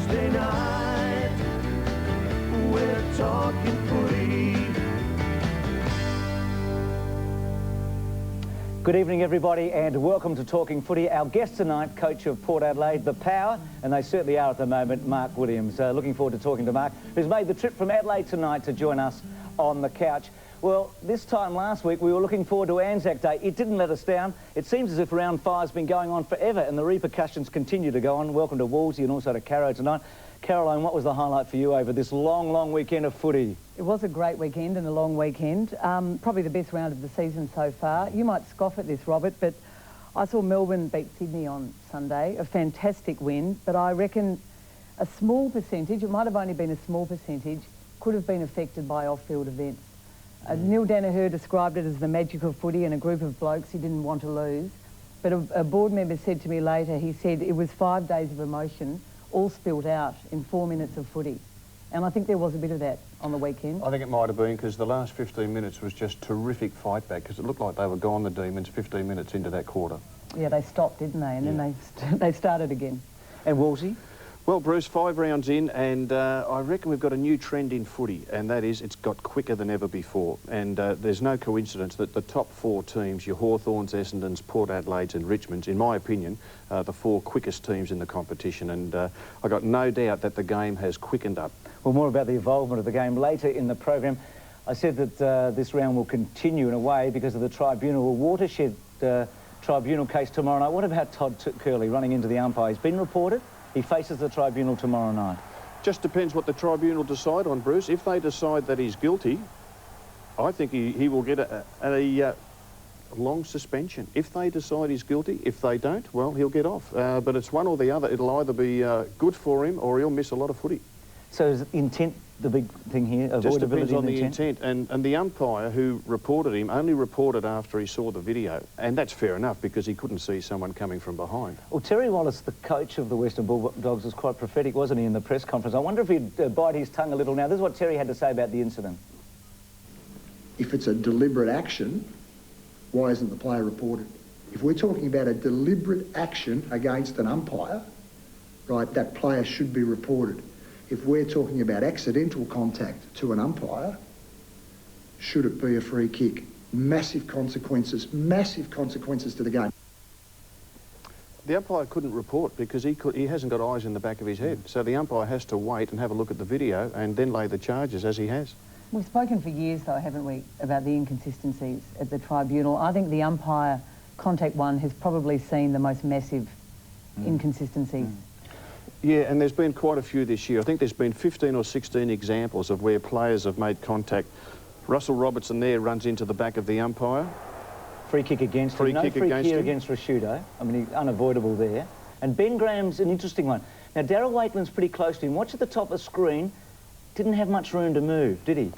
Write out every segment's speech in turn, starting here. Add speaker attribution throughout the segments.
Speaker 1: Wednesday night, we're talking footy.
Speaker 2: Good evening, everybody, and welcome to Talking Footy. Our guest tonight, coach of Port Adelaide, the Power, and they certainly are at the moment, Mark Williams. Looking forward to talking to Mark, who's made the trip from Adelaide tonight to join us on the couch. Well, this time last week, we were looking forward to Anzac Day. It didn't let us down. It seems as if round 5's been going on forever, and the repercussions continue to go on. Welcome to Wolsey and also to Carey tonight. Caroline, what was the highlight for you over this long, long weekend of footy?
Speaker 3: It was a great weekend and a long weekend. Probably the best round of the season so far. You might scoff at this, Robert, but I saw Melbourne beat Sydney on Sunday. A fantastic win, but I reckon a small percentage, it might have only been a small percentage, could have been affected by off-field events. Neil Danaher described it as the magic of footy and a group of blokes he didn't want to lose. But a board member said to me later, he said it was 5 days of emotion all spilt out in 4 minutes of footy. And I think there was a bit of that on the weekend.
Speaker 4: I think it might have been because the last 15 minutes was just terrific fight back because it looked like they were gone, the Demons, 15 minutes into that quarter.
Speaker 3: Yeah, they stopped, didn't they? And then they started again.
Speaker 2: And Wolsey?
Speaker 4: Well, Bruce, 5 rounds in, and I reckon we've got a new trend in footy, and that is it's got quicker than ever before. And there's no coincidence that the top 4 teams, your Hawthorns, Essendons, Port Adelaides and Richmonds, in my opinion, the 4 quickest teams in the competition. And I've got no doubt that the game has quickened up.
Speaker 2: Well, more about the involvement of the game later in the program. I said that this round will continue in a way because of the Tribunal, watershed Tribunal case tomorrow night. What about Todd Curley running into the umpire? He's been reported. He faces the Tribunal tomorrow night.
Speaker 4: Just depends what the Tribunal decide on, Bruce. If they decide that he's guilty, I think he will get a long suspension. If they decide he's guilty, if they don't, well, he'll get off. But it's one or the other. It'll either be good for him or he'll miss a lot of footy.
Speaker 2: So is intent the big thing here?
Speaker 4: Just depends on the intent. And the umpire who reported him only reported after he saw the video. And that's fair enough because he couldn't see someone coming from behind.
Speaker 2: Well, Terry Wallace, the coach of the Western Bulldogs, was quite prophetic, wasn't he, in the press conference? I wonder if he'd bite his tongue a little now. This is what Terry had to say about the incident.
Speaker 5: If it's a deliberate action, why isn't the player reported? If we're talking about a deliberate action against an umpire, right, that player should be reported. If we're talking about accidental contact to an umpire, should it be a free kick? Massive consequences to the game.
Speaker 4: The umpire couldn't report because he hasn't got eyes in the back of his head. So the umpire has to wait and have a look at the video and then lay the charges as he has.
Speaker 3: We've spoken for years, though, haven't we, about the inconsistencies at the Tribunal. I think the umpire contact one has probably seen the most massive inconsistencies.
Speaker 4: Yeah, and there's been quite a few this year. I think there's been 15 or 16 examples of where players have made contact. Russell Robertson there runs into the back of the umpire.
Speaker 2: Free kick against him. No free kick here against Rashudo. I mean, he's unavoidable there. And Ben Graham's an interesting one. Now, Darryl Wakeland's pretty close to him. Watch at the top of the screen. Didn't have much room to move, did he?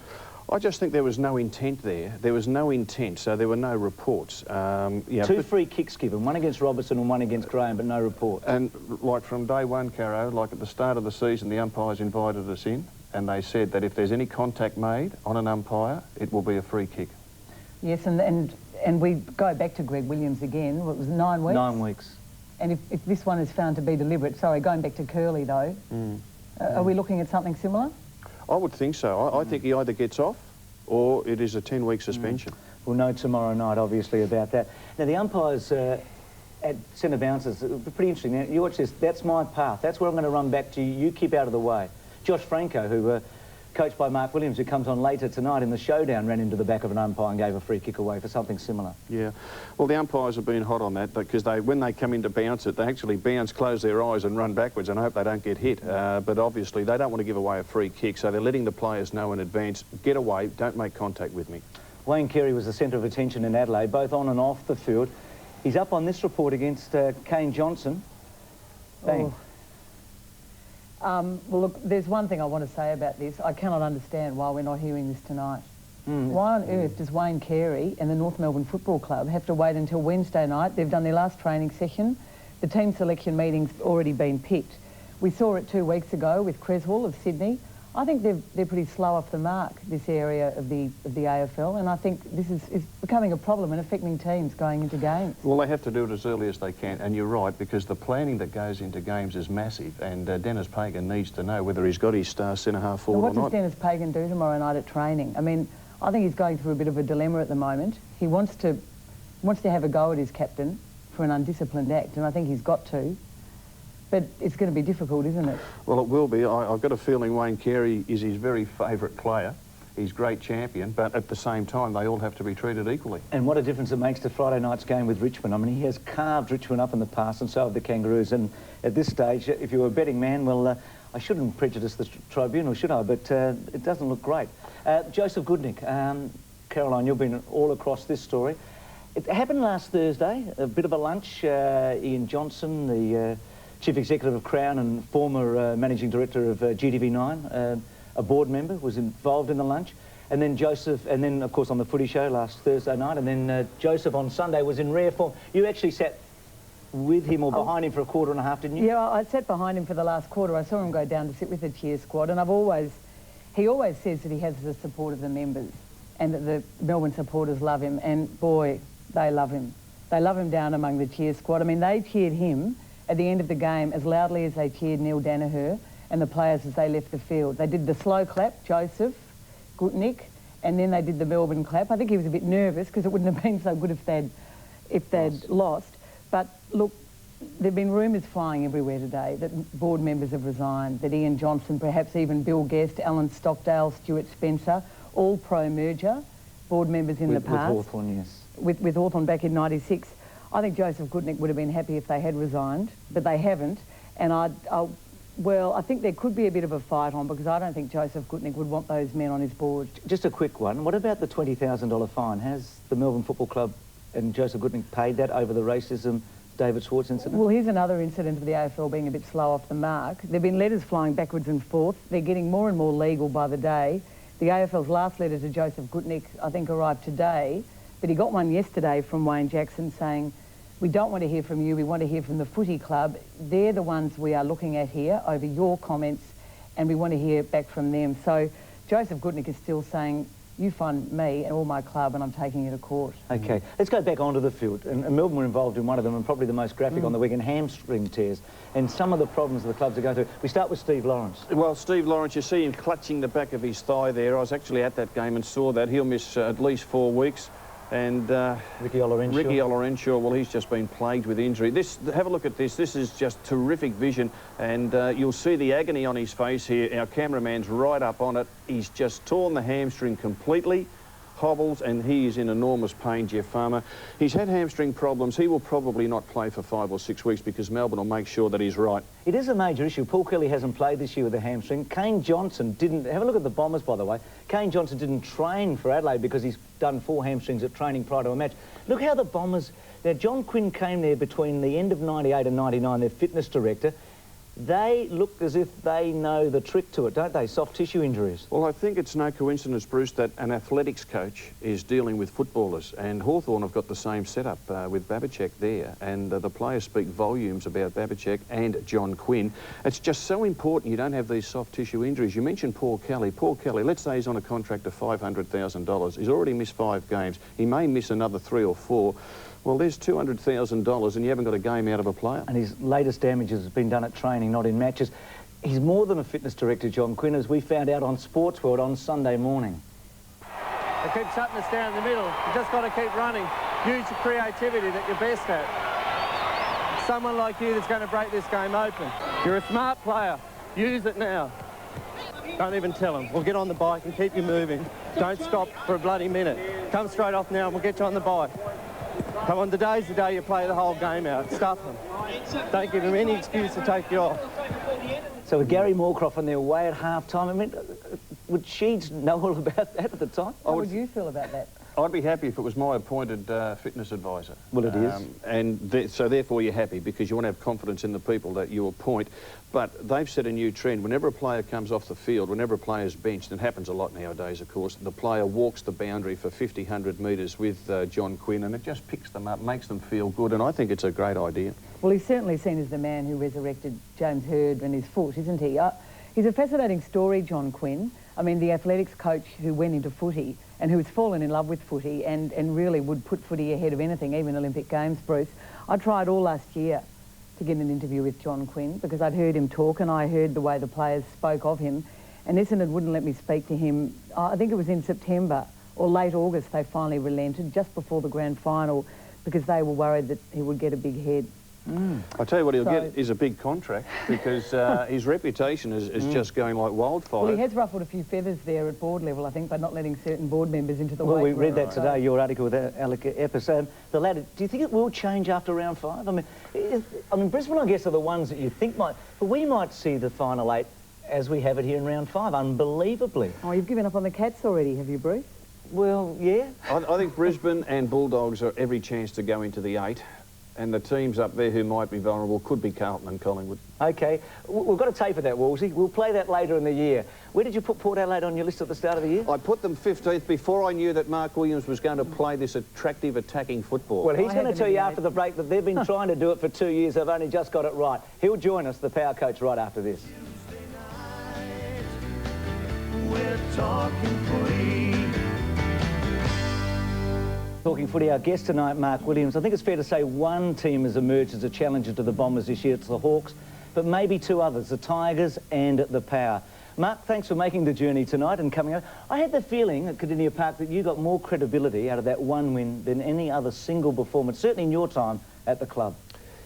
Speaker 4: I just think there was no intent there. There was no intent, so there were no reports. Yeah,
Speaker 2: 2 free kicks given, one against Robertson and one against Graham, but no report.
Speaker 4: And like from day one, Caro, like at the start of the season, the umpires invited us in and they said that if there's any contact made on an umpire, it will be a free kick.
Speaker 3: Yes, and we go back to Greg Williams again. What was it, 9 weeks?
Speaker 2: 9 weeks.
Speaker 3: And if this one is found to be deliberate, sorry, going back to Curley though, are we looking at something similar?
Speaker 4: I would think so. I think he either gets off or it is a 10-week suspension.
Speaker 2: We'll know tomorrow night, obviously, about that. Now, the umpires at centre bounces, pretty interesting. Now, you watch this. That's my path. That's where I'm going to run back to. You keep out of the way. Josh Franco, who coached by Mark Williams, who comes on later tonight in the showdown, ran into the back of an umpire and gave a free kick away for something similar. Yeah.
Speaker 4: Well, the umpires have been hot on that because when they come in to bounce it, they actually bounce, close their eyes and run backwards and hope they don't get hit. But obviously, they don't want to give away a free kick, so they're letting the players know in advance, get away, don't make contact with me.
Speaker 2: Wayne Carey was the centre of attention in Adelaide, both on and off the field. He's up on this report against Kane Johnson. Bang.
Speaker 3: Oh. Well, look, there's one thing I want to say about this. I cannot understand why we're not hearing this tonight. Why on earth does Wayne Carey and the North Melbourne Football Club have to wait until Wednesday night? They've done their last training session. The team selection meeting's already been picked. We saw it 2 weeks ago with Creswell of Sydney. I think they're pretty slow off the mark, this area of the AFL, and I think this is becoming a problem and affecting teams going into games.
Speaker 4: Well, they have to do it as early as they can, and you're right, because the planning that goes into games is massive, and Dennis Pagan needs to know whether he's got his star centre-half forward or not.
Speaker 3: What does Dennis Pagan do tomorrow night at training? I mean, I think he's going through a bit of a dilemma at the moment. He wants to have a go at his captain for an undisciplined act, and I think he's got to. But it's going to be difficult, isn't it?
Speaker 4: Well, it will be. I've got a feeling Wayne Carey is his very favourite player. He's great champion, but at the same time, they all have to be treated equally.
Speaker 2: And what a difference it makes to Friday night's game with Richmond. I mean, he has carved Richmond up in the past, and so have the Kangaroos. And at this stage, if you're a betting man, well, I shouldn't prejudice the Tribunal, should I? But it doesn't look great. Joseph Goodnick, Caroline, you've been all across this story. It happened last Thursday, a bit of a lunch. Ian Johnson, the Chief Executive of Crown and former Managing Director of GTV9, a board member, was involved in the lunch. And then Joseph, and then, of course, on the Footy show last Thursday night, and then Joseph on Sunday was in rare form. You actually sat with him or behind him for a quarter and a half, didn't you?
Speaker 3: Yeah, I sat behind him for the last quarter. I saw him go down to sit with the cheer squad, and he always says that he has the support of the members and that the Melbourne supporters love him, and boy, they love him. They love him down among the cheer squad. I mean, they cheered him at the end of the game as loudly as they cheered Neil Danaher and the players as they left the field. They did the slow clap, Joseph, Goodnick, and then they did the Melbourne clap. I think he was a bit nervous because it wouldn't have been so good if they'd lost. But look, there've been rumours flying everywhere today that board members have resigned, that Ian Johnson, perhaps even Bill Guest, Alan Stockdale, Stuart Spencer, all pro-merger board members in the past.
Speaker 2: With Hawthorn, yes.
Speaker 3: With Hawthorn back in '96. I think Joseph Goodnick would have been happy if they had resigned, but they haven't. And well, I think there could be a bit of a fight on, because I don't think Joseph Goodnick would want those men on his board.
Speaker 2: Just a quick one. What about the $20,000 fine? Has the Melbourne Football Club and Joseph Goodnick paid that over the racism David Schwartz incident?
Speaker 3: Well, here's another incident of the AFL being a bit slow off the mark. There have been letters flying backwards and forth. They're getting more and more legal by the day. The AFL's last letter to Joseph Goodnick, I think, arrived today, but he got one yesterday from Wayne Jackson saying, we don't want to hear from you, we want to hear from the Footy Club. They're the ones we are looking at here over your comments, and we want to hear back from them. So Joseph Goodnick is still saying, you find me and all my club and I'm taking you to court.
Speaker 2: OK, let's go back onto the field. And Melbourne were involved in one of them, and probably the most graphic on the weekend, hamstring tears, and some of the problems the clubs are going through. We start with Steve Lawrence.
Speaker 4: Well, Steve Lawrence, you see him clutching the back of his thigh there. I was actually at that game and saw that. He'll miss at least 4 weeks. And
Speaker 2: Ricky
Speaker 4: Olorenshaw, well, he's just been plagued with injury. Have a look at this. This is just terrific vision, and you'll see the agony on his face here. Our cameraman's right up on it. He's just torn the hamstring completely, hobbles, and he is in enormous pain, Jeff Farmer. He's had hamstring problems. He will probably not play for 5 or 6 weeks because Melbourne will make sure that he's right.
Speaker 2: It is a major issue. Paul Kelly hasn't played this year with a hamstring. Kane Johnson didn't. Have a look at the Bombers, by the way. Kane Johnson didn't train for Adelaide because he's done 4 hamstrings at training prior to a match. Look how the Bombers... Now, John Quinn came there between the end of '98 and '99, their fitness director. They look as if they know the trick to it, don't they? Soft tissue injuries.
Speaker 4: Well, I think it's no coincidence, Bruce, that an athletics coach is dealing with footballers, and Hawthorn have got the same setup with Babicek there, and the players speak volumes about Babicek and John Quinn. It's just so important you don't have these soft tissue injuries. You mentioned Paul Kelly. Paul Kelly, let's say he's on a contract of $500,000. He's already missed 5 games. He may miss another 3 or 4. Well, there's $200,000 and you haven't got a game out of a player.
Speaker 2: And his latest damages has been done at training, not in matches. He's more than a fitness director, John Quinn, as we found out on Sports World on Sunday morning.
Speaker 6: They keep shutting us down in the middle. You just got to keep running. Use the creativity that you're best at. Someone like you that's going to break this game open. You're a smart player. Use it now. Don't even tell them. We'll get on the bike and keep you moving. Don't stop for a bloody minute. Come straight off now and we'll get you on the bike. Come on, today's the day you play the whole game out. Stuff them. Don't give them any excuse to take you off.
Speaker 2: So with Gary Moorcroft on their way at half-time, I mean, would Sheeds know all about that at the time?
Speaker 3: How would you feel about that?
Speaker 4: I'd be happy if it was my appointed fitness advisor.
Speaker 2: Well, it is.
Speaker 4: So therefore you're happy because you want to have confidence in the people that you appoint. But they've set a new trend. Whenever a player comes off the field, whenever a player's benched, and it happens a lot nowadays, of course, the player walks the boundary for 50, 100 metres with John Quinn, and it just picks them up, makes them feel good, and I think it's a great idea.
Speaker 3: Well, he's certainly seen as the man who resurrected James Hird and his foot, isn't he? He's a fascinating story, John Quinn. I mean, the athletics coach who went into footy and who's fallen in love with footy and really would put footy ahead of anything, even Olympic Games, Bruce. I tried all last year to get an interview with John Quinn because I'd heard him talk and I heard the way the players spoke of him. And Essendon wouldn't let me speak to him. I think it was in September or late August they finally relented, just before the grand final, because they were worried that he would get a big head.
Speaker 4: I'll tell you what he'll get is a big contract, because his reputation is just going like wildfire.
Speaker 3: Well, he has ruffled a few feathers there at board level, I think, by not letting certain board members into the
Speaker 2: Well,
Speaker 3: weight
Speaker 2: we read
Speaker 3: room.
Speaker 2: that today, your article with Alec Epps. The ladder, do you think it will change after round 5? I mean, Brisbane, I guess, are the ones that you think might, but we might see the final 8 as we have it here in round 5, unbelievably.
Speaker 3: Oh, you've given up on the Cats already, have you, Bruce?
Speaker 2: Well, yeah.
Speaker 4: I think Brisbane and Bulldogs are every chance to go into the 8. And the teams up there who might be vulnerable could be Carlton and Collingwood. OK. We've got a tape of that, Wolsey. We'll play that later in the year. Where did you put Port Adelaide on your list at the start of the year? I put them 15th before I knew that Mark Williams was going to play this attractive attacking football.
Speaker 2: Well, he's going to tell you after the break that they've been trying to do it for 2 years. They've only just got it right. He'll join us, the Power Coach, right after this.
Speaker 1: We're talking footy.
Speaker 2: Talking footy, our guest tonight, Mark Williams. I think it's fair to say one team has emerged as a challenger to the Bombers this year. It's the Hawks, but maybe 2 others, the Tigers and the Power. Mark, thanks for making the journey tonight and coming out. I had the feeling at Cardinia Park that you got more credibility out of that one win than any other single performance, certainly in your time at the club.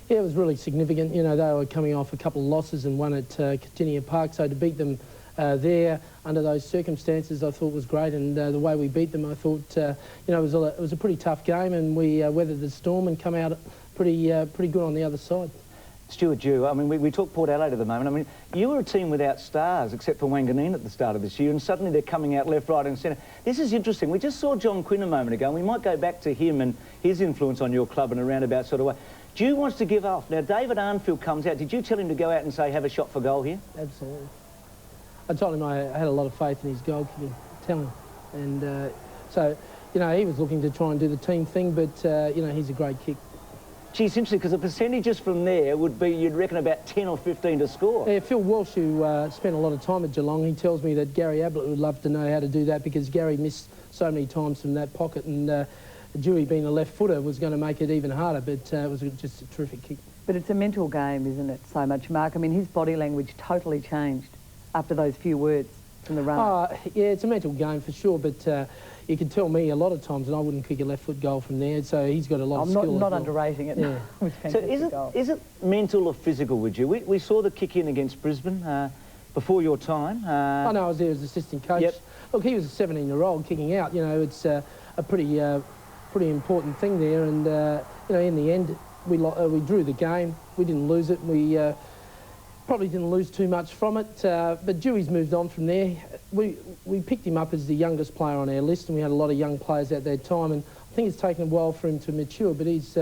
Speaker 7: Yeah, it was really significant. You know, they were coming off a couple of losses and won at Cardinia Park, so to beat them there under those circumstances I thought was great, and the way we beat them I thought you know, it was a pretty tough game, and we weathered the storm and come out pretty good on the other side.
Speaker 2: Stuart Dew, I mean, we talk Port Adelaide at the moment. I mean, you were a team without stars except for Wanganeen at the start of this year, and suddenly they're coming out left, right and centre. This is interesting. We just saw John Quinn a moment ago, and we might go back to him and his influence on your club in a roundabout sort of way. Dew wants to give off. Now, David Arnfield comes out. Did you tell him to go out and say, have a shot for goal here?
Speaker 7: Absolutely. I told him I had a lot of faith in his goalkeeping talent, and so, you know, he was looking to try and do the team thing, but, you know, he's a great kick.
Speaker 2: Gee, it's interesting, because the percentages from there would be, you'd reckon, about 10 or 15 to score.
Speaker 7: Yeah, Phil Walsh, who spent a lot of time at Geelong, he tells me that Gary Ablett would love to know how to do that, because Gary missed so many times from that pocket, and Dewey, being a left footer, was going to make it even harder, but it was just a terrific kick.
Speaker 3: But it's a mental game, isn't it, so much, Mark? I mean, his body language totally changed after those few words from the run.
Speaker 7: Yeah, it's a mental game for sure, but you can tell me a lot of times and I wouldn't kick a left foot goal from there, so he's got a lot of skill.
Speaker 3: I'm not underrating it.
Speaker 7: Yeah.
Speaker 3: It
Speaker 2: So is it mental or physical with you? We saw the kick in against Brisbane before your time.
Speaker 7: I know, I was there as assistant coach.
Speaker 2: Yep.
Speaker 7: Look, he was a 17-year-old kicking out. You know, it's a pretty important thing there, and you know, in the end, we drew the game. We didn't lose it. We probably didn't lose too much from it, but Dewey's moved on from there. We picked him up as the youngest player on our list, and we had a lot of young players at that time, and I think it's taken a while for him to mature, but he's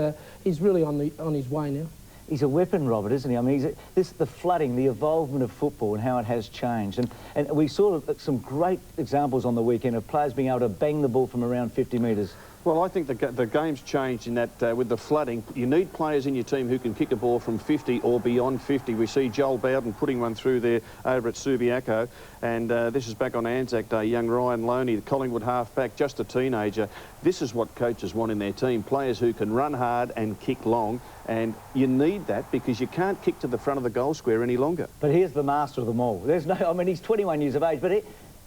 Speaker 7: really on his way now.
Speaker 2: He's a weapon, Robert, isn't he? I mean, the flooding, the evolvement of football and how it has changed. And we saw some great examples on the weekend of players being able to bang the ball from around 50 metres.
Speaker 4: Well, I think the game's changed in that with the flooding, you need players in your team who can kick a ball from 50 or beyond 50. We see Joel Bowden putting one through there over at Subiaco, and this is back on Anzac Day. Young Ryan Loney, the Collingwood half-back, just a teenager. This is what coaches want in their team, players who can run hard and kick long, and you need that because you can't kick to the front of the goal square any longer.
Speaker 2: But here's the master of them all. There's no, I mean, he's 21 years of age, but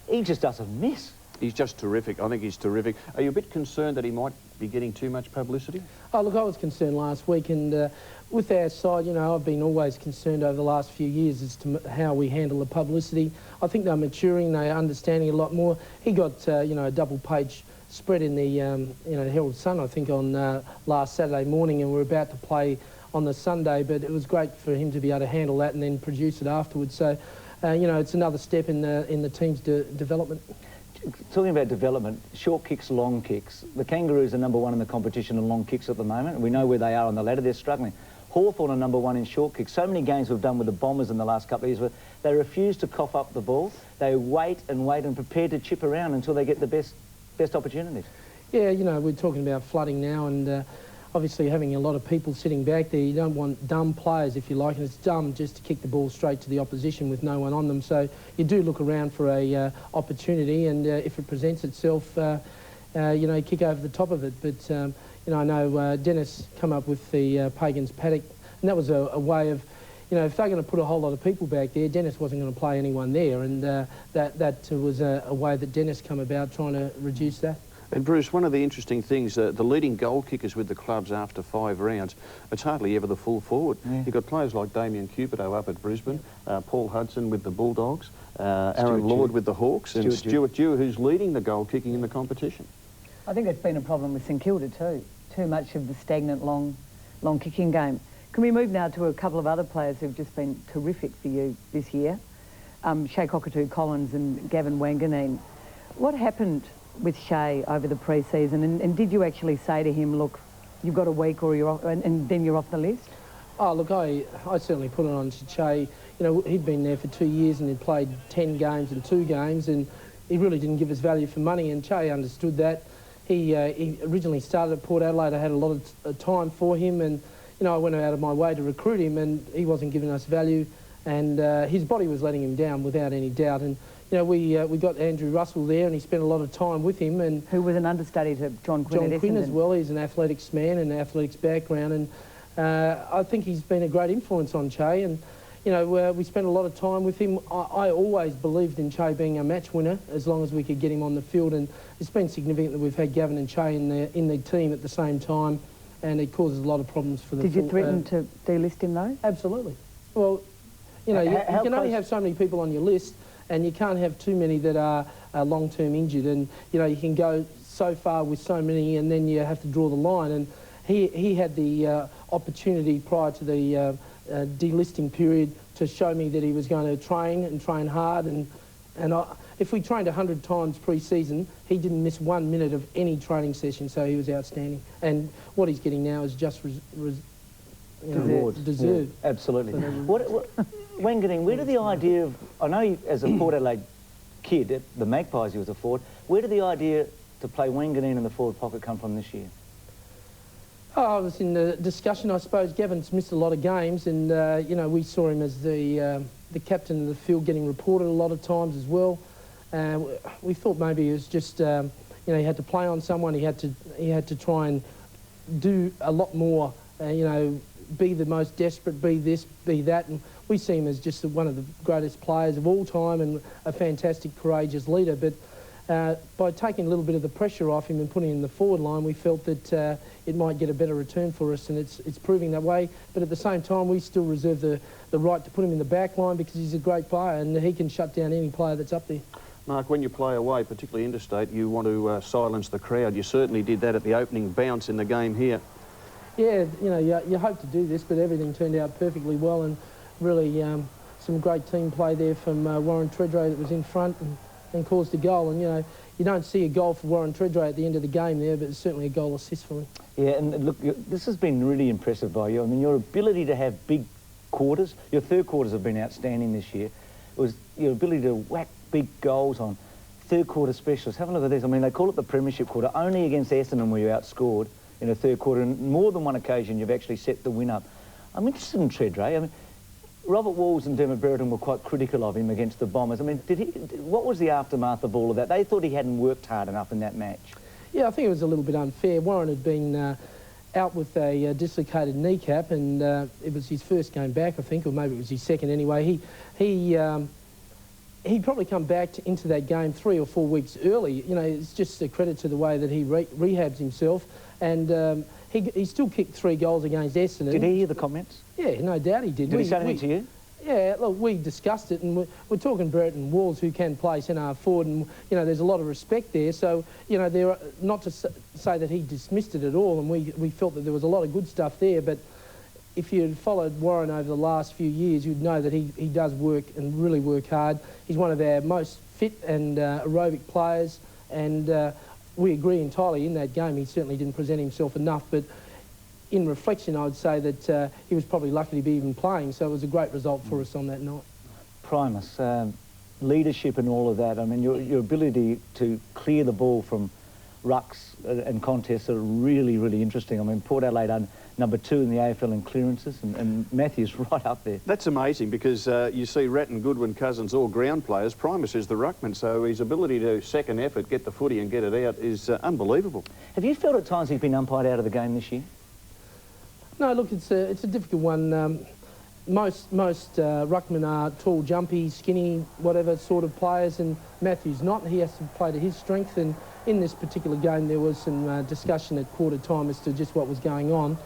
Speaker 2: he just doesn't miss.
Speaker 4: He's just terrific. I think he's terrific. Are you a bit concerned that he might be getting too much publicity?
Speaker 7: Oh, look, I was concerned last week, and with our side, you know, I've been always concerned over the last few years as to how we handle the publicity. I think they're maturing, they're understanding a lot more. He got, you know, a double-page spread in the, you know, Herald Sun, I think, on last Saturday morning, and we're about to play on the Sunday, but it was great for him to be able to handle that and then produce it afterwards. So, you know, it's another step in the team's development.
Speaker 2: Talking about development, short kicks, long kicks. The Kangaroos are #1 in the competition in long kicks at the moment. We know where they are on the ladder. They're struggling. Hawthorn are #1 in short kicks. So many games we've done with the Bombers in the last couple of years where they refuse to cough up the ball. They wait and prepare to chip around until they get the best opportunities.
Speaker 7: Yeah, you know, we're talking about flooding now, and obviously having a lot of people sitting back there, you don't want dumb players, if you like, and it's dumb just to kick the ball straight to the opposition with no one on them. So you do look around for a opportunity, and if it presents itself, you know, kick over the top of it. But, you know, I know Dennis come up with the Pagans paddock, and that was a way of, you know, if they're going to put a whole lot of people back there, Dennis wasn't going to play anyone there, and that was a way that Dennis come about trying to reduce that.
Speaker 4: And Bruce, one of the interesting things, the leading goal kickers with the clubs after 5 rounds, it's hardly ever the full forward. Yeah. You've got players like Damien Cupido up at Brisbane, Paul Hudson with the Bulldogs, Aaron Lord with the Hawks, and Stuart Dew, who's leading the goal kicking in the competition.
Speaker 3: I think that's been a problem with St Kilda too. Too much of the stagnant long kicking game. Can we move now to a couple of other players who've just been terrific for you this year? Shea Cockatoo-Collins and Gavin Wanganeen. What happened with Shea over the pre-season, and did you actually say to him, look, you've got a week or you're off, and then you're off the list?
Speaker 7: Oh, look, I certainly put it on to Shea. You know, he'd been there for 2 years and he'd played 10 games and 2 games, and he really didn't give us value for money, and Shea understood that. He originally started at Port Adelaide. I had a lot of time for him, and, you know, I went out of my way to recruit him, and he wasn't giving us value, and his body was letting him down without any doubt. And you know, we got Andrew Russell there, and he spent a lot of time with him. And
Speaker 3: who was an understudy to John Quinn at Essendon
Speaker 7: as well. He's an athletics man and an athletics background, and I think he's been a great influence on Shea. And you know, we spent a lot of time with him. I always believed in Shea being a match winner as long as we could get him on the field, and it's been significant that we've had Gavin and Shea in the team at the same time, and it causes a lot of problems for the.
Speaker 3: Did you threaten to delist him though?
Speaker 7: Absolutely. Well, you know, you can only have so many people on your list, and you can't have too many that are long-term injured, and you know, you can go so far with so many, and then you have to draw the line. And he had the opportunity prior to the delisting period to show me that he was going to train hard, and if we trained 100 times pre-season, he didn't miss 1 minute of any training session, so he was outstanding. And what he's getting now is just deserved.
Speaker 2: Yeah, absolutely. Wanganeen, where did the idea of, I know you, as a Port Adelaide kid at the Magpies he was a forward, where did the idea to play Wanganeen in the forward pocket come from this year?
Speaker 7: Oh, I was in the discussion, I suppose. Gavin's missed a lot of games, and you know, we saw him as the captain of the field getting reported a lot of times as well. We thought maybe it was just, you know, he had to play on someone, he had to try and do a lot more, you know, be the most desperate, be this, be that, and we see him as just one of the greatest players of all time and a fantastic, courageous leader. But by taking a little bit of the pressure off him and putting him in the forward line, we felt that it might get a better return for us, and it's proving that way. But at the same time, we still reserve the right to put him in the back line because he's a great player and he can shut down any player that's up there.
Speaker 4: Mark, when you play away, particularly interstate, you want to silence the crowd. You certainly did that at the opening bounce in the game here.
Speaker 7: Yeah, you know, you hope to do this, but everything turned out perfectly well, and really some great team play there from Warren Tredrea that was in front and caused a goal. And, you know, you don't see a goal for Warren Tredrea at the end of the game there, but it's certainly a goal assist for him. Yeah,
Speaker 2: and look, this has been really impressive by you. I mean, your ability to have big quarters, your third quarters have been outstanding this year. It was your ability to whack big goals on third quarter specialists. Have a look at this. I mean, they call it the premiership quarter. Only against Essendon were you outscored in a third quarter, and more than one occasion you've actually set the win up. I'm interested in Tredrea. I mean, Robert Walls and Dermot Brereton were quite critical of him against the Bombers. I mean, what was the aftermath of all of that? They thought he hadn't worked hard enough in that match. Yeah,
Speaker 7: I think it was a little bit unfair. Warren had been out with a dislocated kneecap, and it was his first game back, I think, or maybe it was his second anyway. He'd probably come back into that game 3 or 4 weeks early. You know, it's just a credit to the way that he rehabs himself, and he still kicked 3 goals against Essendon.
Speaker 2: Did he hear the comments?
Speaker 7: Yeah, no doubt he did.
Speaker 2: Did he say anything to you?
Speaker 7: Yeah, look, we discussed it, and we're talking Brereton and Walls, who can play centre-half forward, and, you know, there's a lot of respect there. So, you know, not to say that he dismissed it at all, and we felt that there was a lot of good stuff there, but if you had followed Warren over the last few years, you'd know that he does work and really work hard. He's one of our most fit and aerobic players, and we agree entirely in that game. He certainly didn't present himself enough, but in reflection, I would say that he was probably lucky to be even playing, so it was a great result for us on that night.
Speaker 2: Primus, leadership and all of that. I mean, your ability to clear the ball from rucks and contests are really, really interesting. I mean, Port Adelaide are number 2 in the AFL in clearances, and Matthew's right up there.
Speaker 4: That's amazing because you see Rhett and Goodwin, Cousins, all ground players. Primus is the ruckman, so his ability to second effort, get the footy and get it out is unbelievable.
Speaker 2: Have you felt at times he's been umpired out of the game this year?
Speaker 7: No, look, it's a difficult one. Most ruckmen are tall, jumpy, skinny, whatever sort of players, and Matthew's not. He has to play to his strength, and in this particular game there was some discussion at quarter time as to just what was going on,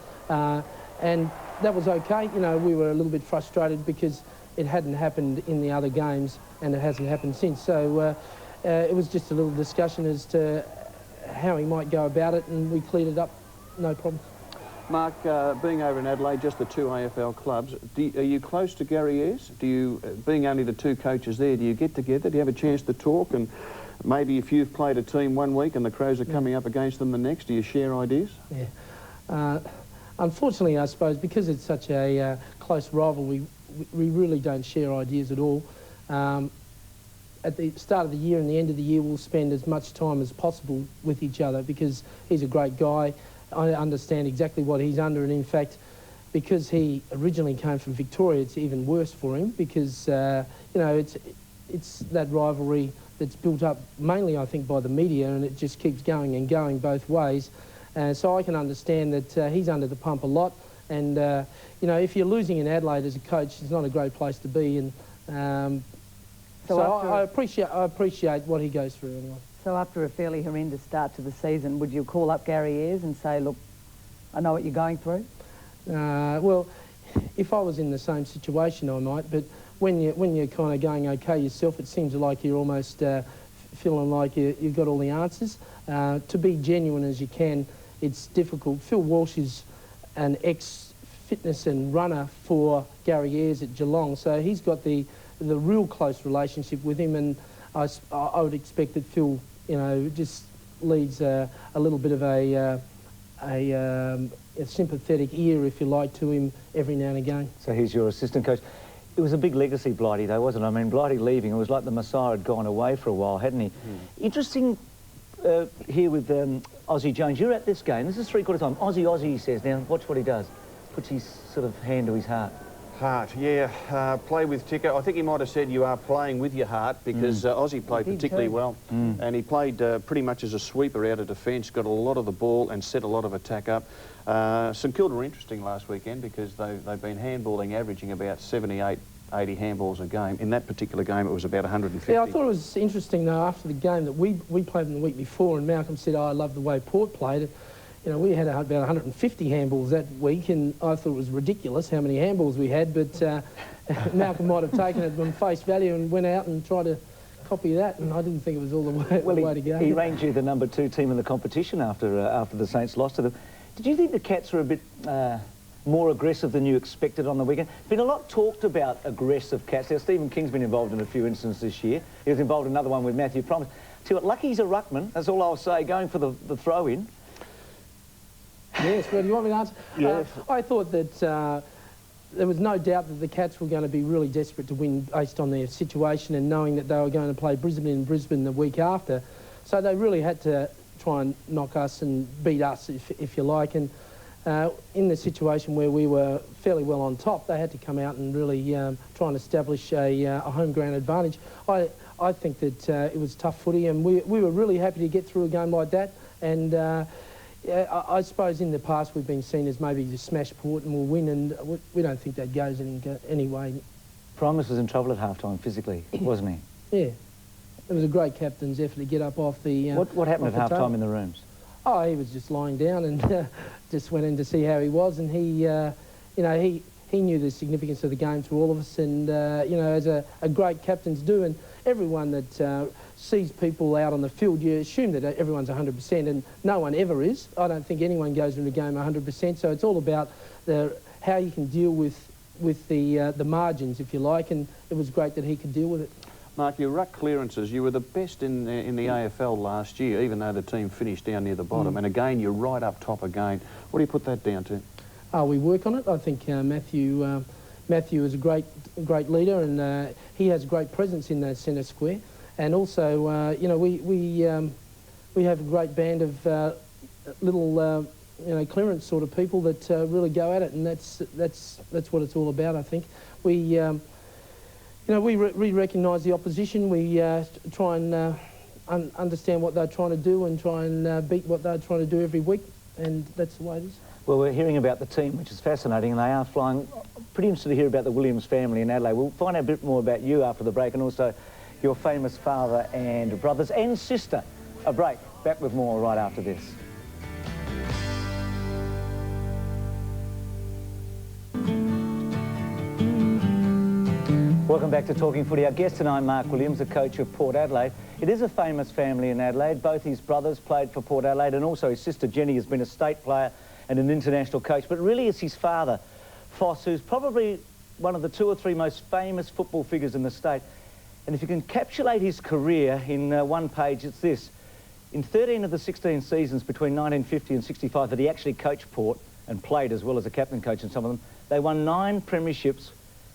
Speaker 7: and that was okay. You know, we were a little bit frustrated because it hadn't happened in the other games and it hasn't happened since. So it was just a little discussion as to how he might go about it, and we cleared it up, no problem.
Speaker 4: Mark, being over in Adelaide, just the 2 AFL clubs, are you close to Gary Ayres? Do you, being only the 2 coaches there, do you get together? Do you have a chance to talk? And maybe if you've played a team one week and the Crows are coming up against them the next, do you share ideas?
Speaker 7: Yeah. Unfortunately, I suppose, because it's such a close rivalry, we really don't share ideas at all. At the start of the year and the end of the year, we'll spend as much time as possible with each other because he's a great guy. I understand exactly what he's under, and in fact, because he originally came from Victoria, it's even worse for him because, you know, it's that rivalry that's built up mainly, I think, by the media, and it just keeps going and going both ways. So I can understand that he's under the pump a lot, and, you know, if you're losing in Adelaide as a coach, it's not a great place to be, and so I appreciate what he goes through anyway.
Speaker 3: So after a fairly horrendous start to the season, would you call up Gary Ayres and say, look, I know what you're going through?
Speaker 7: Well, if I was in the same situation, I might, but when you're kind of going okay yourself, it seems like you're almost feeling like you've got all the answers. To be genuine as you can, it's difficult. Phil Walsh is an ex-fitness and runner for Gary Ayres at Geelong, so he's got the real close relationship with him, and I would expect that Phil, you know, just leads a little bit of a sympathetic ear, if you like, to him every now and again.
Speaker 2: So he's your assistant coach. It was a big legacy, Blighty, though, wasn't it? I mean, Blighty leaving, it was like the Messiah had gone away for a while, hadn't he? Interesting here with Aussie Jones. You're at this game. This is 3/4 time. Aussie, he says. Now, watch what he does. Puts his sort of hand to his heart.
Speaker 4: Heart, yeah. Play with ticker. I think he might have said you are playing with your heart because Aussie played particularly well. And he played pretty much as a sweeper out of defence, got a lot of the ball and set a lot of attack up. St Kilda were interesting last weekend because they've been handballing, averaging about 78, 80 handballs a game. In that particular game, it was about 150.
Speaker 7: Yeah, I thought it was interesting, though, after the game that we played them the week before, and Malcolm said, oh, I love the way Port played it. You know, we had about 150 handballs that week, and I thought it was ridiculous how many handballs we had, but Malcolm might have taken it on face value and went out and tried to copy that, and I didn't think it was all the way to go.
Speaker 2: He ranked you the number 2 team in the competition after the Saints lost to them. Did you think the Cats were a bit more aggressive than you expected on the weekend? Been a lot talked about aggressive Cats. Now, Stephen King's been involved in a few instances this year. He was involved in another one with Matthew Promise. See what, lucky he's a ruckman, that's all I'll say, going for the throw-in.
Speaker 7: Yes, well, do you want me to answer?
Speaker 2: Yes.
Speaker 7: I thought that there was no doubt that the Cats were going to be really desperate to win based on their situation and knowing that they were going to play Brisbane in Brisbane the week after. So they really had to try and knock us and beat us, if you like. And in the situation where we were fairly well on top, they had to come out and really try and establish a home ground advantage. I think that it was tough footy, and we were really happy to get through a game like that. And yeah, I suppose in the past we've been seen as maybe to smash Port and we'll win, and we don't think that goes any way.
Speaker 2: Primus was in trouble at half-time physically, wasn't he?
Speaker 7: Yeah. It was a great captain's effort to get up off the...
Speaker 2: What happened at half-time in the rooms?
Speaker 7: Oh, he was just lying down and just went in to see how he was, and he, you know, he knew the significance of the game to all of us, and, you know, as a great captains do, and everyone that sees people out on the field, you assume that everyone's 100%, and no one ever is. I don't think anyone goes into a game 100%, so it's all about how you can deal with the margins, if you like, and it was great that he could deal with it.
Speaker 4: Mark, your ruck clearances, you were the best in the AFL last year, even though the team finished down near the bottom, and again, you're right up top again. What do you put that down to?
Speaker 7: We work on it. I think Matthew is a great leader, and he has a great presence in that centre square. And also, you know, we have a great band of little, you know, clearance sort of people that really go at it, and that's what it's all about. I think we, you know, we recognise the opposition. We try and understand what they're trying to do and try and beat what they're trying to do every week, and that's the way it is.
Speaker 2: Well, we're hearing about the team, which is fascinating, and they are flying. Pretty interested to hear about the Williams family in Adelaide. We'll find out a bit more about you after the break, and also your famous father and brothers and sister. A break. Back with more right after this. Welcome back to Talking Footy. Our guest tonight, Mark Williams, the coach of Port Adelaide. It is a famous family in Adelaide. Both his brothers played for Port Adelaide, and also his sister Jenny has been a state player and an international coach. But really it's his father, Foss, who's probably one of the 2 or 3 most famous football figures in the state. And if you can encapsulate his career in one page, it's this. In 13 of the 16 seasons between 1950 and 65 that he actually coached Port and played as well as a captain coach in some of them, they won 9 premierships,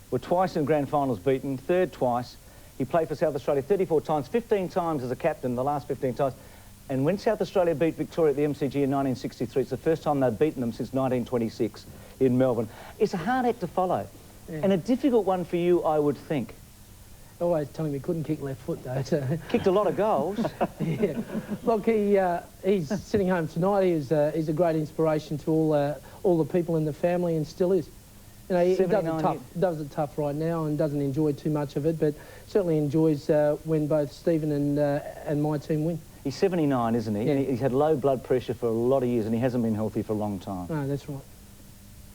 Speaker 2: were twice in grand finals beaten, 3rd twice. He played for South Australia 34 times, 15 times as a captain, the last 15 times. And when South Australia beat Victoria at the MCG in 1963, it's the first time they've beaten them since 1926 in Melbourne. It's a hard act to follow, and a difficult one for you, I would think.
Speaker 7: Always telling me couldn't kick left foot though. So.
Speaker 2: Kicked a lot of goals.
Speaker 7: Yeah. Look, he's sitting home tonight. He's a great inspiration to all the people in the family, and still is. You know, he does it tough right now and doesn't enjoy too much of it, but certainly enjoys when both Stephen and my team win.
Speaker 2: He's 79, isn't he?
Speaker 7: Yeah.
Speaker 2: And he's had low blood pressure for a lot of years, and he hasn't been healthy for a long time.
Speaker 7: No, that's right.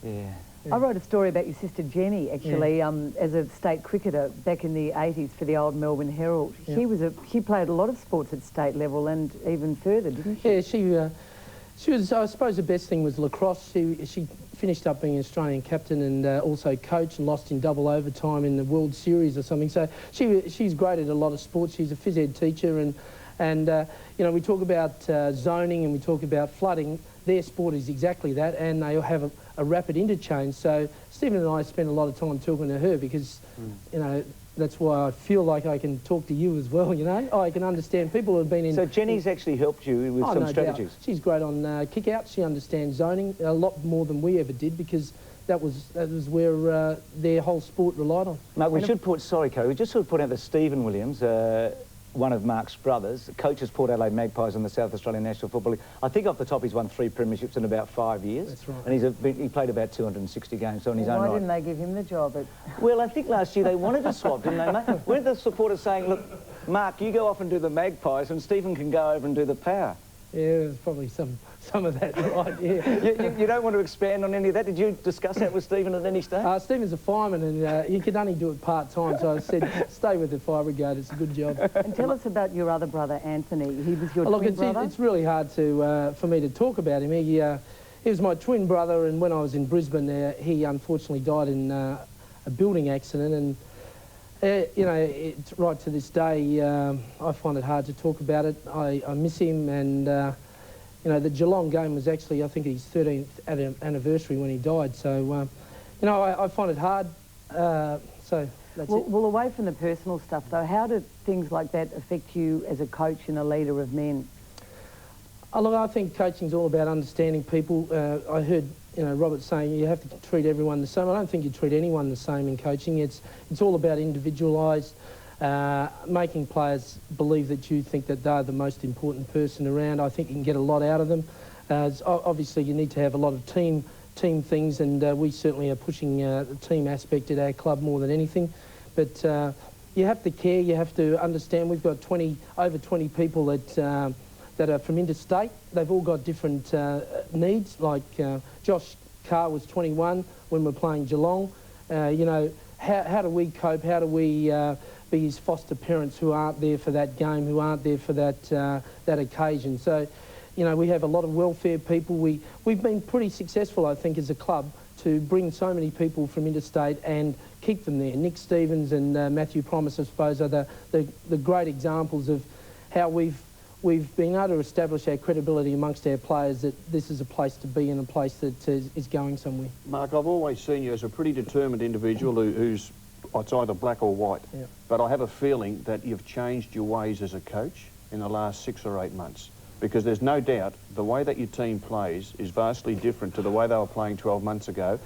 Speaker 2: Yeah.
Speaker 3: I wrote a story about your sister Jenny, actually, as a state cricketer back in the 80s for the old Melbourne Herald. Yeah. She played a lot of sports at state level and even further, didn't she?
Speaker 7: Yeah, she was, I suppose the best thing was lacrosse. She finished up being an Australian captain and also coach, and lost in double overtime in the World Series or something. So she's great at a lot of sports. She's a phys ed teacher, and you know, we talk about zoning and we talk about flooding. Their sport is exactly that, and they have a rapid interchange. So Stephen and I spend a lot of time talking to her because, you know, that's why I feel like I can talk to you as well, you know. I can understand people who have been in...
Speaker 2: So Jenny's actually helped you with some strategies?
Speaker 7: Doubt. She's great on kick-outs. She understands zoning a lot more than we ever did, because that was where their whole sport relied on.
Speaker 2: Mate, we just should put out that Stephen Williams, one of Mark's brothers, coaches Port Adelaide Magpies in the South Australian National Football League. I think off the top he's won 3 premierships in about 5 years.
Speaker 7: That's right.
Speaker 2: And he played about 260 games on his own right.
Speaker 3: Why didn't they give him the job?
Speaker 2: Well, I think last year they wanted to swap, didn't they, mate? Weren't the supporters saying, look, Mark, you go off and do the Magpies and Stephen can go over and do the Power?
Speaker 7: Yeah, there's probably some of that, right, yeah.
Speaker 2: You don't want to expand on any of that? Did you discuss that with Stephen at any stage?
Speaker 7: Stephen's a fireman, and he could only do it part-time, so I said, stay with the fire brigade, it's a good job.
Speaker 3: And tell us about your other brother, Anthony. He was your twin brother?
Speaker 7: It's really hard for me to talk about him. He was my twin brother, and when I was in Brisbane, he unfortunately died in a building accident, and you know, it's right to this day, I find it hard to talk about it. I miss him, and you know, the Geelong game was actually, I think, his 13th anniversary when he died. So, you know, I find it hard. So that's it.
Speaker 3: Well, away from the personal stuff, though, how did things like that affect you as a coach and a leader of men?
Speaker 7: Look, I think coaching's all about understanding people. I heard, you know, Robert saying you have to treat everyone the same. I don't think you treat anyone the same in coaching. It's all about individualised, making players believe that you think that they're the most important person around. I think you can get a lot out of them. Obviously, you need to have a lot of team things, and we certainly are pushing the team aspect at our club more than anything. But you have to care. You have to understand. We've got over 20 people that are from interstate. They've all got different needs. Like Josh Carr was 21 when we're playing Geelong. You know, how do we cope? How do we be his foster parents who aren't there for that game, who aren't there for that occasion? So, you know, we have a lot of welfare people. We've been pretty successful, I think, as a club to bring so many people from interstate and keep them there. Nick Stevens and Matthew Promise, I suppose, are the great examples of how we've been able to establish our credibility amongst our players that this is a place to be and a place that is going somewhere.
Speaker 4: Mark, I've always seen you as a pretty determined individual who's it's either black or white.
Speaker 7: Yeah.
Speaker 4: But I have a feeling that you've changed your ways as a coach in the last 6 or 8 months. because there's no doubt the way that your team plays is vastly different to the way they were playing 12 months ago.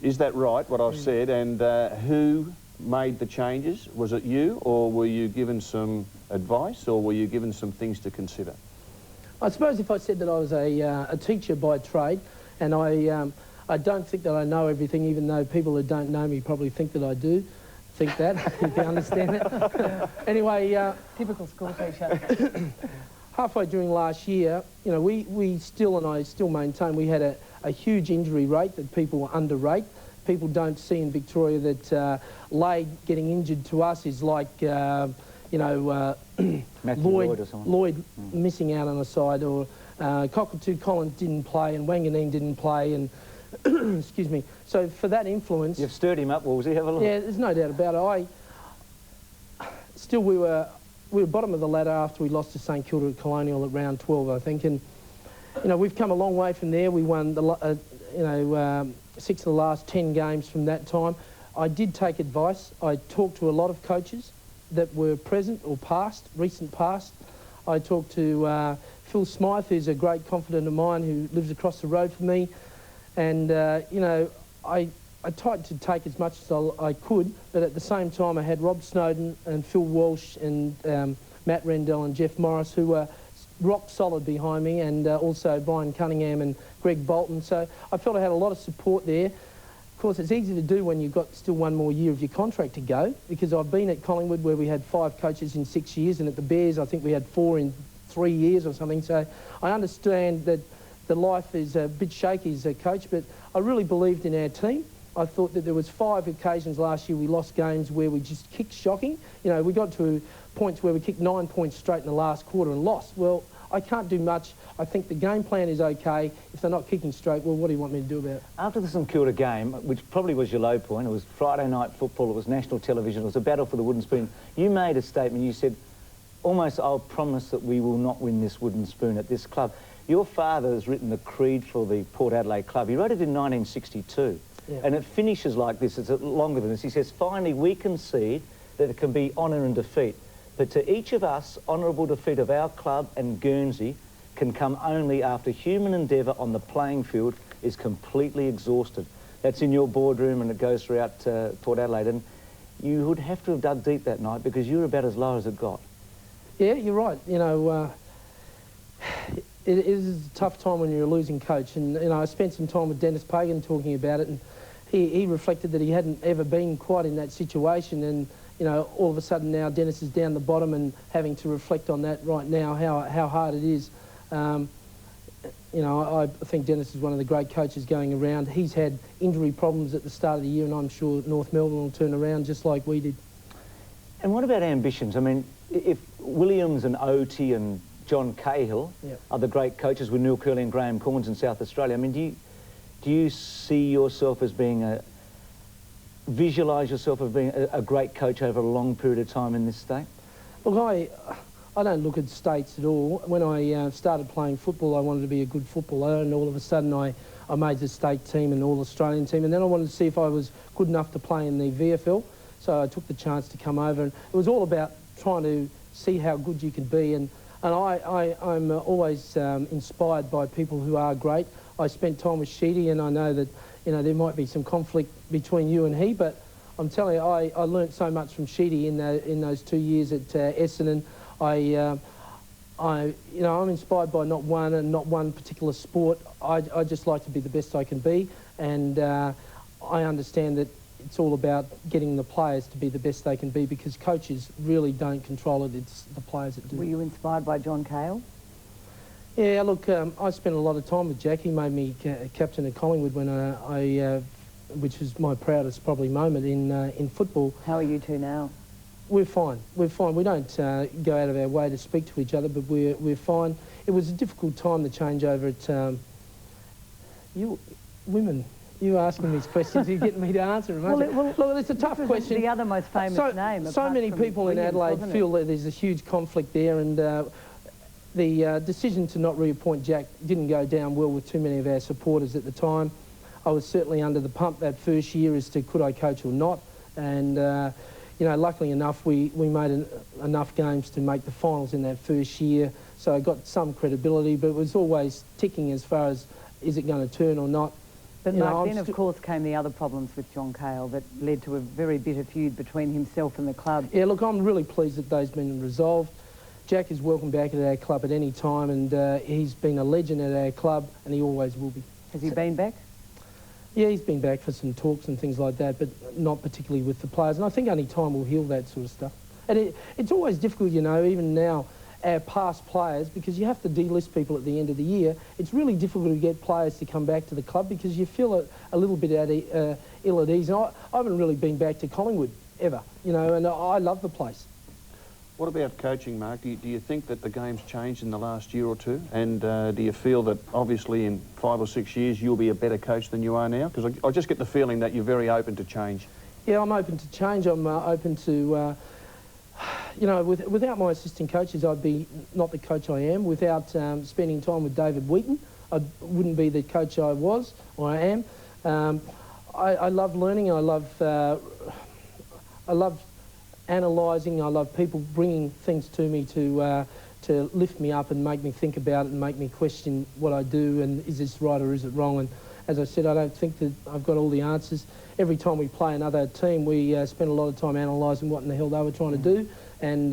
Speaker 4: Is that right, what I've said? And who made the changes? Was it you, or were you given some advice, or were you given some things to consider?
Speaker 7: I suppose if I said that I was a teacher by trade, and I don't think that I know everything, even though people who don't know me probably think that I do think that, if you understand it. Anyway...
Speaker 3: Typical school teacher.
Speaker 7: Halfway during last year, you know, we still, and I still maintain, we had a huge injury rate that people underrate. People don't see in Victoria that Lade getting injured to us is like, you know, Lloyd missing out on a side, or Cockatoo Collins didn't play and Wanganeen didn't play, and excuse me. So for that influence...
Speaker 2: You've stirred him up, Woolsey, have a look.
Speaker 7: Yeah, there's no doubt about it. Still, we were bottom of the ladder after we lost to St Kilda at Colonial at round 12, I think, and you know, we've come a long way from there. We won the 6 of the last 10 games from that time. I did take advice. I talked to a lot of coaches that were present or past, recent past. I talked to Phil Smythe, who's a great confidant of mine who lives across the road from me, and you know, I tried to take as much as I could, but at the same time I had Rob Snowden and Phil Walsh and Matt Rendell and Jeff Morris, who were rock solid behind me, and also Brian Cunningham and Greg Bolton. So I felt I had a lot of support there. Of course, it's easy to do when you've got still one more year of your contract to go, because I've been at Collingwood where we had 5 coaches in 6 years, and at the Bears I think we had 4 in 3 years or something. So I understand that the life is a bit shaky as a coach, but I really believed in our team. I thought that there was 5 occasions last year we lost games where we just kicked shocking. You know, we got to points where we kicked 9 points straight in the last quarter and lost. Well, I can't do much. I think the game plan is okay. If they're not kicking straight, well, what do you want me to do about it?
Speaker 2: After the St Kilda game, which probably was your low point, it was Friday night football, it was national television, it was a battle for the wooden spoon, you made a statement, you said, almost, I'll promise that we will not win this wooden spoon at this club. Your father has written the creed for the Port Adelaide club. He wrote it in 1962. Yeah. And it finishes like this, it's longer than this. He says, finally, we concede that it can be honour and defeat. But to each of us, honourable defeat of our club and Guernsey can come only after human endeavour on the playing field is completely exhausted. That's in your boardroom, and it goes throughout Port Adelaide. And you would have to have dug deep that night, because you were about as low as it got.
Speaker 7: Yeah, you're right. You know, it is a tough time when you're a losing coach. And, you know, I spent some time with Dennis Pagan talking about it, and he reflected that he hadn't ever been quite in that situation, and you know, all of a sudden now Dennis is down the bottom and having to reflect on that right now, how hard it is. You know, I think Dennis is one of the great coaches going around. He's had injury problems at the start of the year, and I'm sure North Melbourne will turn around just like we did.
Speaker 2: And what about ambitions? I mean, if Williams and Oti and John Cahill are the great coaches with Neil Curley and Graham Corns in South Australia, I mean, do you see yourself as being visualise yourself as being a great coach over a long period of time in this state?
Speaker 7: Look, I don't look at states at all. When I started playing football, I wanted to be a good footballer, and all of a sudden I made the state team and All-Australian team, and then I wanted to see if I was good enough to play in the VFL, so I took the chance to come over, and it was all about trying to see how good you can be, and I'm always inspired by people who are great. I spent time with Sheedy, and I know that, you know, there might be some conflict between you and he, but I'm telling you, I learnt so much from Sheedy in those 2 years at Essendon. You know, I'm inspired by not one particular sport. I just like to be the best I can be, and I understand that it's all about getting the players to be the best they can be, because coaches really don't control it, it's the players that do.
Speaker 3: Were you inspired by John Cahill?
Speaker 7: Yeah, look, I spent a lot of time with Jack. He made me captain of Collingwood when which was my proudest probably moment in football.
Speaker 3: How are you two now?
Speaker 7: We're fine. We're fine. We don't go out of our way to speak to each other, but we're fine. It was a difficult time, the changeover at you women. You asking these questions, you're getting me to answer them. Look, it's a tough question.
Speaker 3: The other most famous name.
Speaker 7: So many people in Adelaide feel that there's a huge conflict there, and the decision to not reappoint Jack didn't go down well with too many of our supporters at the time. I was certainly under the pump that first year as to could I coach or not, and you know, luckily enough we made enough games to make the finals in that first year, so I got some credibility, but it was always ticking as far as is it going to turn or not.
Speaker 3: But Mark, then of course came the other problems with John Cale that led to a very bitter feud between himself and the club.
Speaker 7: Yeah, look, I'm really pleased that those been resolved. Jack is welcome back at our club at any time, and he's been a legend at our club, and he always will be.
Speaker 3: Has he been back?
Speaker 7: Yeah, he's been back for some talks and things like that, but not particularly with the players, and I think only time will heal that sort of stuff. And it's always difficult, you know, even now, our past players, because you have to delist people at the end of the year. It's really difficult to get players to come back to the club because you feel a little bit ill at ease. And I haven't really been back to Collingwood ever, you know, and I love the place.
Speaker 4: What about coaching, Mark? Do you think that the game's changed in the last year or two? And do you feel that obviously in 5 or 6 years you'll be a better coach than you are now? Because I just get the feeling that you're very open to change.
Speaker 7: Yeah, I'm open to change. I'm open to... you know, without my assistant coaches, I'd be not the coach I am. Without spending time with David Wheaton, I wouldn't be the coach I was or I am. I love learning. I love analysing. I love people bringing things to me to lift me up and make me think about it and make me question what I do and is this right or is it wrong. And as I said, I don't think that I've got all the answers. Every time we play another team, we spend a lot of time analysing what in the hell they were trying to do, and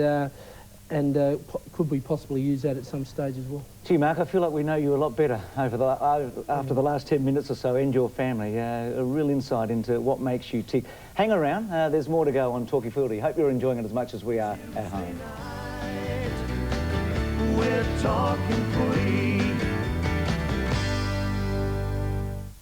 Speaker 7: could we possibly use that at some stage as well.
Speaker 2: Gee, Mark, I feel like we know you a lot better after the last 10 minutes or so, and your family. A real insight into what makes you tick. Hang around, there's more to go on Talking Footy. Hope you're enjoying it as much as we are at home.
Speaker 1: We're talking footy.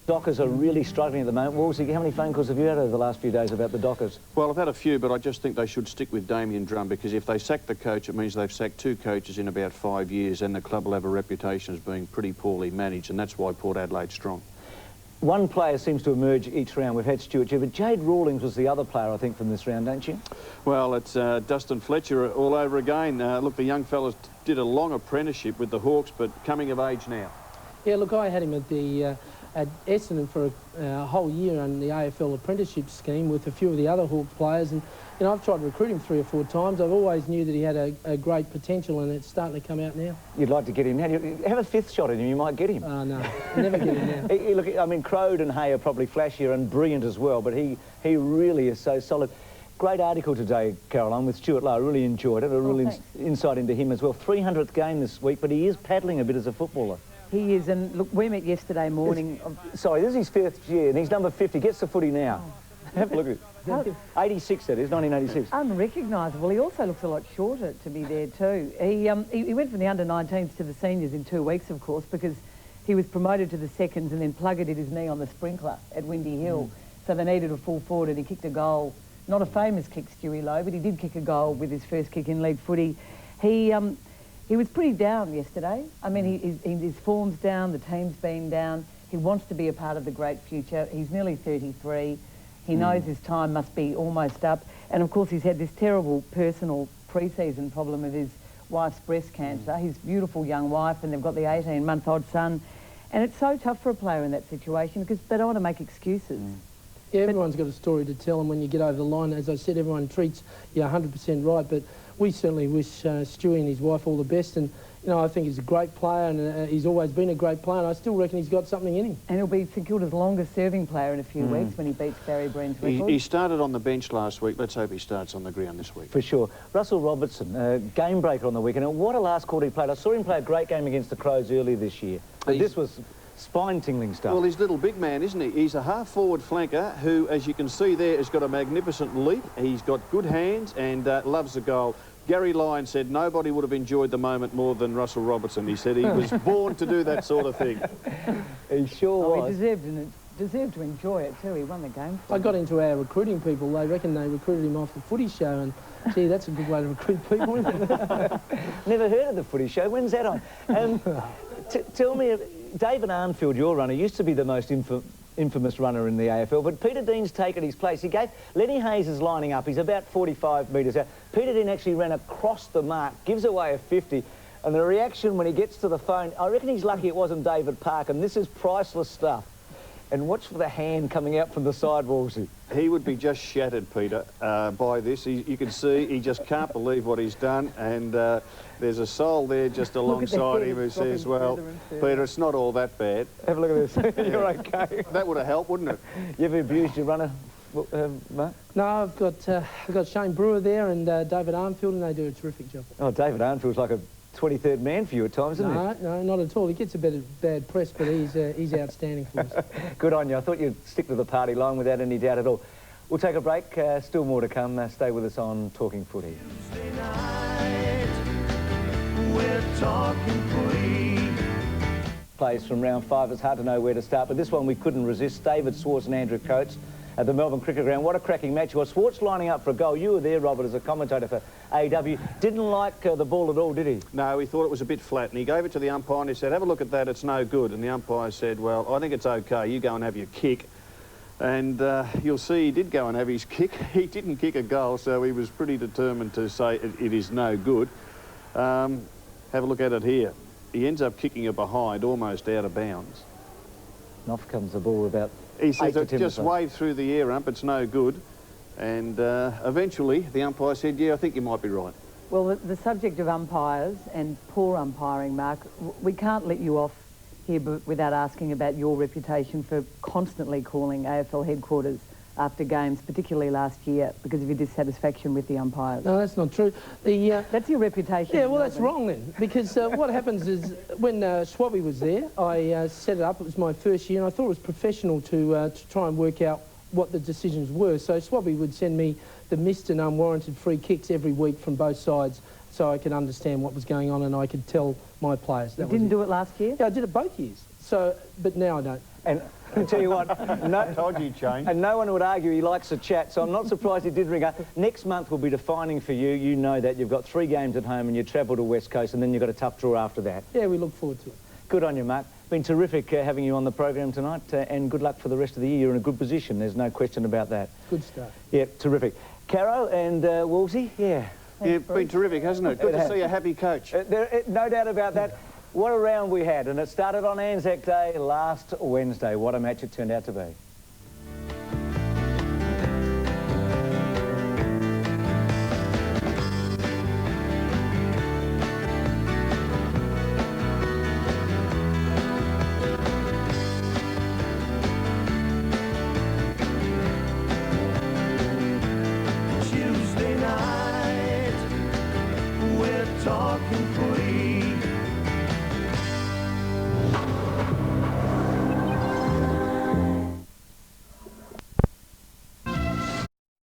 Speaker 2: Dockers are really struggling at the moment. Wolsey, how many phone calls have you had over the last few days about the Dockers?
Speaker 4: Well, I've had a few, but I just think they should stick with Damien Drum, because if they sack the coach, it means they've sacked 2 coaches in about 5 years, and the club will have a reputation as being pretty poorly managed, and that's why Port Adelaide's strong.
Speaker 2: One player seems to emerge each round. We've had Stuart here, but Jade Rawlings was the other player, I think, from this round, don't you?
Speaker 4: Well, it's Dustin Fletcher all over again. Look, the young fellas did a long apprenticeship with the Hawks, but coming of age now.
Speaker 7: Yeah, look, I had him at the... at Essendon for a whole year on the AFL apprenticeship scheme with a few of the other Hawk players, and you know, I've tried to recruit him 3 or 4 times. I've always knew that he had a great potential, and it's starting to come out now. You'd
Speaker 2: like to get him now. You have a 5th shot at him, you might get him.
Speaker 7: Oh, no, never get him now.
Speaker 2: Look, I mean, Crode and Hay are probably flashier and brilliant as well, but he really is so solid. Great article today, Caroline, with Stuart Lowe. I really enjoyed it. A real insight into him as well. 300th game this week, but he is paddling a bit as a footballer.
Speaker 3: He is, and look, we met yesterday morning.
Speaker 2: Sorry, this is his 5th year, and he's number 50. Gets the footy now. Have a look at it. 86, that is, 1986.
Speaker 3: Unrecognisable. He also looks a lot shorter to be there too. He went from the under-19s to the seniors in 2 weeks, of course, because he was promoted to the seconds, and then Plugger did his knee on the sprinkler at Windy Hill. So they needed a full forward, and he kicked a goal. Not a famous kick, Stewie Lowe, but he did kick a goal with his first kick in league footy. He was pretty down yesterday. I mean, his form's down, the team's been down. He wants to be a part of the great future. He's nearly 33. He knows his time must be almost up. And of course, he's had this terrible personal pre-season problem of his wife's breast cancer, his beautiful young wife, and they've got the 18-month-old son. And it's so tough for a player in that situation because they don't want to make excuses.
Speaker 7: Yeah, everyone's got a story to tell, and when you get over the line, as I said, everyone treats you 100% right, but we certainly wish Stewie and his wife all the best, and you know, I think he's a great player, and he's always been a great player, and I still reckon he's got something in him. And
Speaker 3: he'll be St Kilda's longest serving player in a few weeks when he beats Barry Breen's record.
Speaker 4: He started on the bench last week. Let's hope he starts on the ground this week.
Speaker 2: For sure. Russell Robertson, game breaker on the weekend, and what a last quarter he played. I saw him play a great game against the Crows earlier this year. This was spine-tingling stuff.
Speaker 4: Well, he's little big man, isn't he? He's a half-forward flanker who, as you can see there, has got a magnificent leap. He's got good hands and loves the goal. Gary Lyon said nobody would have enjoyed the moment more than Russell Robertson. He said he was born to do that sort of thing.
Speaker 2: He sure was.
Speaker 3: He deserved to enjoy it too. He won the game.
Speaker 7: I got into our recruiting people. They reckon they recruited him off the Footy show, and gee, that's a good way to recruit people, isn't it?
Speaker 2: Never heard of the Footy show. When's that on? Tell me, David Arnfield, your runner, used to be the most infamous runner in the AFL, but Peter Dean's taken his place. Lenny Hayes is lining up. He's about 45 metres out. Peter Dean actually ran across the mark, gives away a 50, and the reaction when he gets to the phone, I reckon he's lucky it wasn't David Park, and this is priceless stuff. And watch for the hand coming out from the side, Wolsey.
Speaker 4: he would be just shattered, Peter, by this. You can see he just can't believe what he's done, and there's a soul there just alongside him who says, well, Peter, it's not all that bad.
Speaker 2: Have a look at this. You're okay.
Speaker 4: That would have helped, wouldn't it?
Speaker 2: You ever abused your runner, Mark?
Speaker 7: No, I've got Shane Brewer there and David Armfield, and they do a terrific job.
Speaker 2: Oh, David Armfield's like a 23rd man for you at times, isn't he?
Speaker 7: No, not at all. He gets a bit of bad press, but he's outstanding for us.
Speaker 2: Good on you. I thought you'd stick to the party line without any doubt at all. We'll take a break. Still more to come. Stay with us on Talking Footy.
Speaker 1: Tuesday night, we're talking footy.
Speaker 2: Plays from round 5. It's hard to know where to start, but this one we couldn't resist. David Swartz and Andrew Coates at the Melbourne Cricket Ground. What a cracking match. Well, Swartz lining up for a goal. You were there, Robert, as a commentator for AW. Didn't like the ball at all, did he?
Speaker 4: No, he thought it was a bit flat, and he gave it to the umpire and he said, have a look at that, it's no good. And the umpire said, well, I think it's okay, you go and have your kick. And you'll see he did go and have his kick. He didn't kick a goal, so he was pretty determined to say it is no good. Have a look at it here. He ends up kicking it behind, almost out of bounds.
Speaker 2: And off comes the ball about
Speaker 4: He says,
Speaker 2: 8 to 10
Speaker 4: just wave through the air, ump, it's no good. And eventually, the umpire said, yeah, I think you might be right.
Speaker 3: Well, the subject of umpires and poor umpiring, Mark, we can't let you off here without asking about your reputation for constantly calling AFL headquarters after games, particularly last year, because of your dissatisfaction with the umpires.
Speaker 7: No, that's not true.
Speaker 3: That's your reputation.
Speaker 7: Yeah, well, that's wrong then, because what happens is when Swabby was there, I set it up. It was my first year, and I thought it was professional to try and work out what the decisions were. So Swabby would send me the missed and unwarranted free kicks every week from both sides, so I could understand what was going on and I could tell my players.
Speaker 3: You didn't do it last year?
Speaker 7: Yeah, I did it both years. So, but now I don't.
Speaker 2: And I tell you what,
Speaker 4: I told you, Shane.
Speaker 2: And no one would argue he likes to chat, so I'm not surprised he did ring up. Next month will be defining for you. You know that. You've got 3 games at home and you travel to West Coast, and then you've got a tough draw after that.
Speaker 7: Yeah, we look forward to it.
Speaker 2: Good on you, Mark. Been terrific having you on the program tonight, and good luck for the rest of the year. You're in a good position. There's no question about that.
Speaker 7: Good start.
Speaker 2: Yeah, terrific. Caro and Wolsey, yeah.
Speaker 4: Yeah, it's been terrific, hasn't it? Good to see a happy coach.
Speaker 2: No doubt about that. What a round we had, and it started on Anzac Day last Wednesday. What a match it turned out to be.